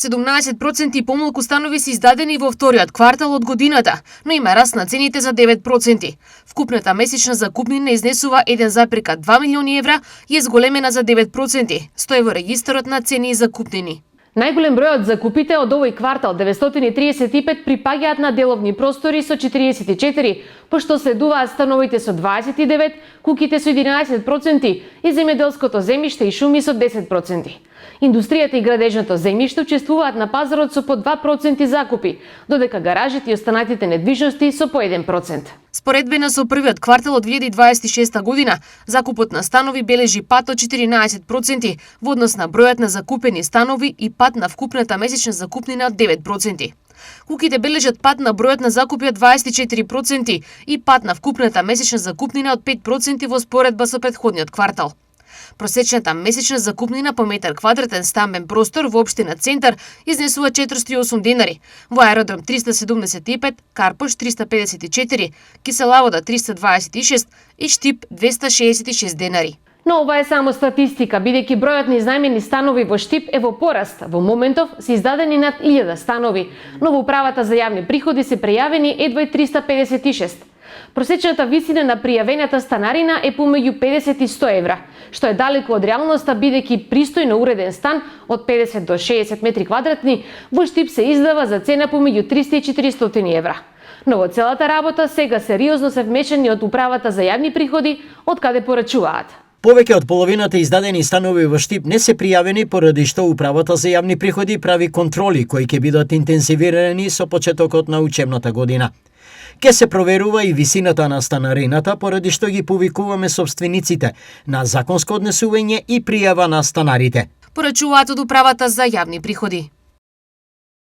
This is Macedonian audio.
17% помалку станови се издадени во вториот квартал од годината, но има раст на цените за 9%. Вкупната месечна закупнина изнесува 1,2 милиони евра и е зголемена за 9%, стои во регистарот на цени и закупнини. Најголем број од закупите од овој квартал, 935, припаѓаат на деловни простори со 44, пошто следуваат становите со 29, куќите со 11% и земјоделското земјиште и шуми со 10%. Индустријата и градежното земјиште учествуваат на пазарот со по 2% закупи, додека гаражите и останатите недвижности со по 1%. Споредбено со првиот квартал од 2026 година, закупот на станови бележи пат од 14% во однос на бројот на закупени станови и пат на вкупната месечна закупнина од 9%. Куќите бележат пат на бројот на закупи од 24% и пат на вкупната месечна закупнина од 5% во споредба со претходниот квартал. Просечната месечна закупнина по метар квадратен стамбен простор во општина Центар изнесува 408 денари, во Аеродром 375, Карпош 354, Киселавода 326 и Штип 266 денари. Но ова е само статистика, бидејќи бројот на изнајмени станови во Штип е во пораст. Во моментов се издадени над 1000 станови, но во управата за јавни приходи се прејавени едва 356. Просечната висина на пријавената станарина е помеѓу 50 и 100 евра, што е далеку од реалноста, бидејќи пристојно уреден стан од 50 до 60 метри квадратни во Штип се издава за цена помеѓу 300 и 400 евра. Но во целата работа сега сериозно се вмешани од управата за јавни приходи, од каде порачуваат. Повеќе од половината издадени станови во Штип не се пријавени, поради што управата за јавни приходи прави контроли кои ќе бидат интензивирани со почетокот на учебната година. Ке се проверува и висината на станарината, поради што ги повикуваме собствениците на законско однесување и пријава на станарите. Порачуваат од управата за јавни приходи.